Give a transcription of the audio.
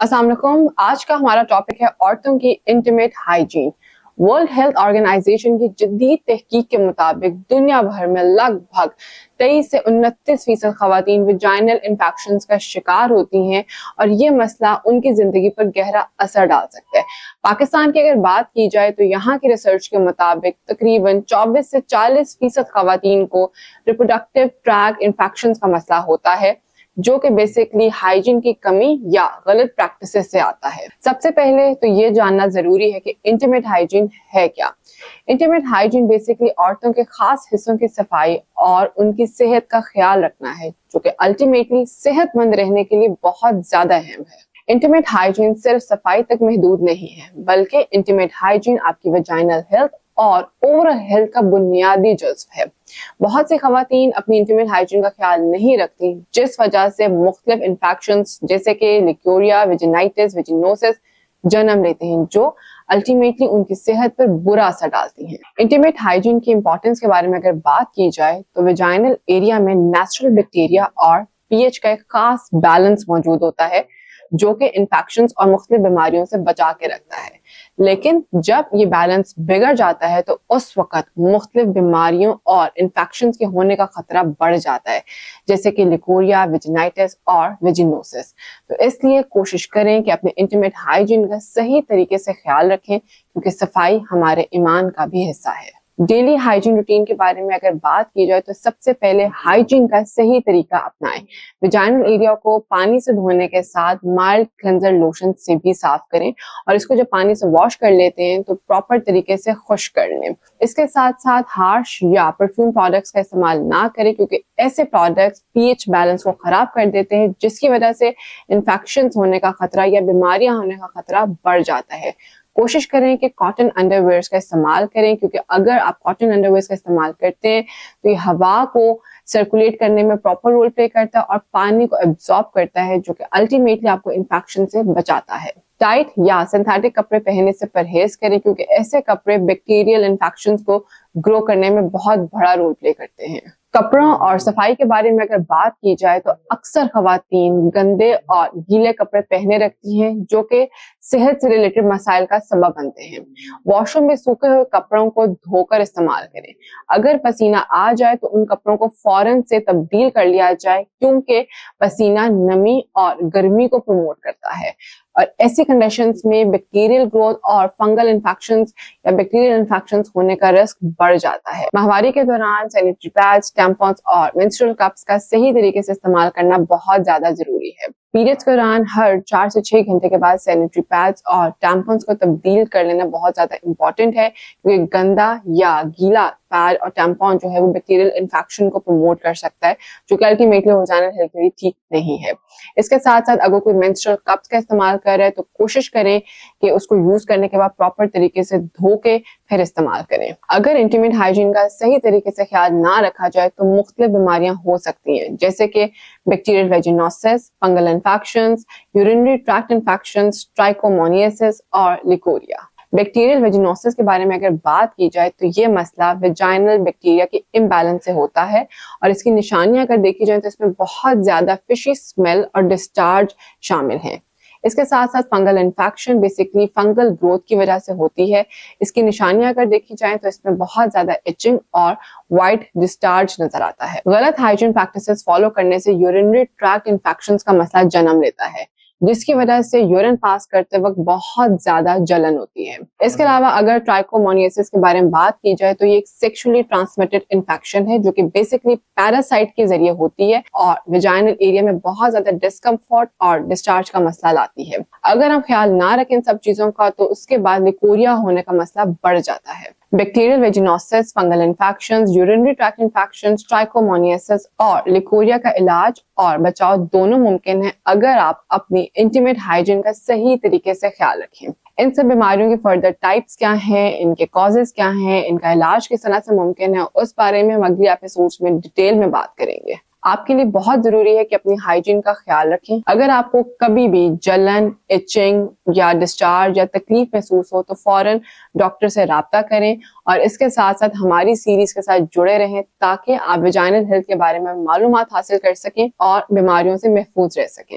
अस्सलाम वालेकुम। आज का हमारा टॉपिक है औरतों की intimate hygiene. World health organization की जदीद तहकीक के मुताबिक दुनिया भर में लगभग 23 से 29% खवातीन विजाइनल इन्फेक्शंस का शिकार होती हैं और ये मसला उनकी जिंदगी पर गहरा असर डाल सकता है। पाकिस्तान की अगर बात की जाए तो यहाँ की रिसर्च के मुताबिक तकरीबन 24 से 40% खवातीन को रिप्रोडक्टिव ट्रैक इन्फेक्शंस का मसला होता है, जो कि बेसिकली हाइजीन की कमी या गलत प्रैक्टिसेस से आता है। सबसे पहले तो ये जानना जरूरी है कि इंटीमेट हाइजीन है क्या। इंटीमेट हाइजीन बेसिकली औरतों के खास हिस्सों की सफाई और उनकी सेहत का ख्याल रखना है, जो कि अल्टीमेटली सेहतमंद रहने के लिए बहुत ज्यादा अहम है। इंटीमेट हाइजीन सिर्फ सफाई तक महदूद नहीं है, बल्कि इंटीमेट हाइजीन आपकी वजाइनल हेल्थ और ओवरऑल हेल्थ का बुनियादी जुज़्व है। बहुत सी खवातीन अपनी इंटीमेट हाइजीन का ख्याल नहीं रखती, जिस वजह से मुख्तलिफ इन्फेक्शंस जैसे कि लिकोरिया, वेजिनाइटिस, वेजिनोसिस जन्म लेते हैं, जो अल्टीमेटली उनकी सेहत पर बुरा असर डालती हैं। इंटीमेट हाइजीन की इंपॉर्टेंस के बारे में अगर बात की जाए तो वेजाइनल एरिया में नेचुरल बैक्टीरिया और पीएच का एक खास बैलेंस मौजूद होता है, जो कि इन्फेक्शंस और मुख्तलिफ बीमारियों से बचा के रखता है। लेकिन जब ये बैलेंस बिगड़ जाता है तो उस वक्त मुख्तलिफ बीमारियों और इन्फेक्शंस के होने का खतरा बढ़ जाता है, जैसे कि लिकोरिया, वेजिनाइटिस और वेजिनोसिस। तो इसलिए कोशिश करें कि अपने इंटीमेट हाइजीन का सही तरीके से ख्याल रखें, क्योंकि सफाई हमारे ईमान का भी हिस्सा है। डेली हाइजीन रूटीन के बारे में अगर बात की जाए तो सबसे पहले हाइजीन का सही तरीका अपनाएं। वेजाइनल एरिया को पानी से धोने के साथ माइल्ड क्लेंजर लोशन से भी साफ करें और इसको जब पानी से वॉश कर लेते हैं तो प्रॉपर तरीके से खुश्क कर लें। इसके साथ साथ हार्श या परफ्यूम प्रोडक्ट्स का इस्तेमाल ना करें, क्योंकि ऐसे प्रोडक्ट्स पीएच बैलेंस को खराब कर देते हैं, जिसकी वजह से इन्फेक्शंस होने का खतरा या बीमारियां होने का खतरा बढ़ जाता है। कोशिश करें कि कॉटन अंडरवेयर्स का इस्तेमाल करें, क्योंकि अगर आप कॉटन अंडरवेयर्स का इस्तेमाल करते हैं तो ये हवा को सर्कुलेट करने में प्रॉपर रोल प्ले करता है और पानी को एब्जॉर्ब करता है, जो कि अल्टीमेटली आपको इन्फेक्शन से बचाता है। टाइट या सिंथेटिक कपड़े पहनने से परहेज करें, क्योंकि ऐसे कपड़े बैक्टीरियल इन्फेक्शंस को ग्रो करने में बहुत बड़ा रोल प्ले करते हैं। कपड़ों और सफाई के बारे में अगर बात की जाए तो अक्सर खवातीन गंदे और गीले कपड़े पहने रखती हैं, जो कि सेहत से रिलेटेड मसाइल का सबब बनते हैं। वॉशरूम में सूखे हुए कपड़ों को धोकर इस्तेमाल करें। अगर पसीना आ जाए तो उन कपड़ों को फौरन से तब्दील कर लिया जाए, क्योंकि पसीना नमी और गर्मी को प्रमोट करता है और ऐसी कंडीशंस में बैक्टीरियल ग्रोथ और फंगल इन्फेक्शंस या बैक्टीरियल इन्फेक्शंस होने का रिस्क बढ़ जाता है। माहवारी के दौरान सैनिटरी पैड्स, टैम्पॉन्स और मेंस्ट्रुअल कप्स का सही तरीके से इस्तेमाल करना बहुत ज्यादा जरूरी है। पीरियड्स के दौरान हर 4 से 6 घंटे के बाद सैनिटरी पैड्स और टैम्पॉन्स को तब्दील कर लेना बहुत ज्यादा इंपॉर्टेंट है, क्योंकि गंदा या गीला पैड और टैम्पॉन जो है वो बैक्टीरियल इन्फेक्शन को प्रमोट कर सकता है, जो कि अल्टीमेटली वजाइनल हेल्थ के लिए ठीक नहीं है। इसके साथ साथ अगर कोई मेंस्ट्रुअल कप्स का इस्तेमाल कर रहा है तो कोशिश करें कि उसको यूज करने के बाद प्रॉपर तरीके से धो के फिर इस्तेमाल करें। अगर इंटीमेट हाइजीन का सही तरीके से ख्याल ना रखा जाए तो मुख्तलिफ बीमारियां हो सकती हैं, जैसे कि bacterial vaginosis, fungal infections, urinary tract infections, trichomoniasis और लिकोरिया। बैक्टीरियल वेजिनोसिस के बारे में अगर बात की जाए तो ये मसला वेजाइनल बैक्टीरिया के इम्बैलेंस से होता है और इसकी निशानियां अगर देखी जाए तो इसमें बहुत ज्यादा फिशी स्मेल और डिस्चार्ज शामिल हैं। इसके साथ साथ fungal infection basically fungal growth की वजह से होती है। इसकी निशानियां अगर देखी जाए तो इसमें बहुत ज्यादा इचिंग और व्हाइट डिस्चार्ज नजर आता है। गलत हाइजीन प्रैक्टिसेस फॉलो करने से यूरिनरी ट्रैक्ट इन्फेक्शंस का मसला जन्म लेता है, जिसकी वजह से यूरिन पास करते वक्त बहुत ज्यादा जलन होती है। इसके अलावा अगर ट्राइकोमोनियासिस के बारे में बात की जाए तो ये एक सेक्सुअली ट्रांसमिटेड इन्फेक्शन है, जो कि बेसिकली पैरासाइट के जरिए होती है और वेजाइनल एरिया में बहुत ज्यादा डिस्कम्फर्ट और डिस्चार्ज का मसला लाती है। अगर हम ख्याल ना रखें सब चीजों का तो उसके बाद लिकोरिया होने का मसला बढ़ जाता है। Bacterial vaginosis, fungal infections, urinary tract infections, trichomoniasis और लिकोरिया का इलाज और बचाव दोनों मुमकिन है अगर आप अपनी इंटीमेट हाइजीन का सही तरीके से ख्याल रखें। इन सब बीमारियों के फर्दर टाइप्स क्या हैं, इनके कॉजेज क्या हैं, इनका इलाज किस तरह से मुमकिन है, उस बारे में हम अगली एपिसोड्स में डिटेल में बात करेंगे। आपके लिए बहुत जरूरी है कि अपनी हाइजीन का ख्याल रखें। अगर आपको कभी भी जलन, इचिंग या डिस्चार्ज या तकलीफ महसूस हो तो फौरन डॉक्टर से राब्ता करें और इसके साथ साथ हमारी सीरीज के साथ जुड़े रहें, ताकि आप वेजाइनल हेल्थ के बारे में मालूमात हासिल कर सकें और बीमारियों से महफूज रह सकें।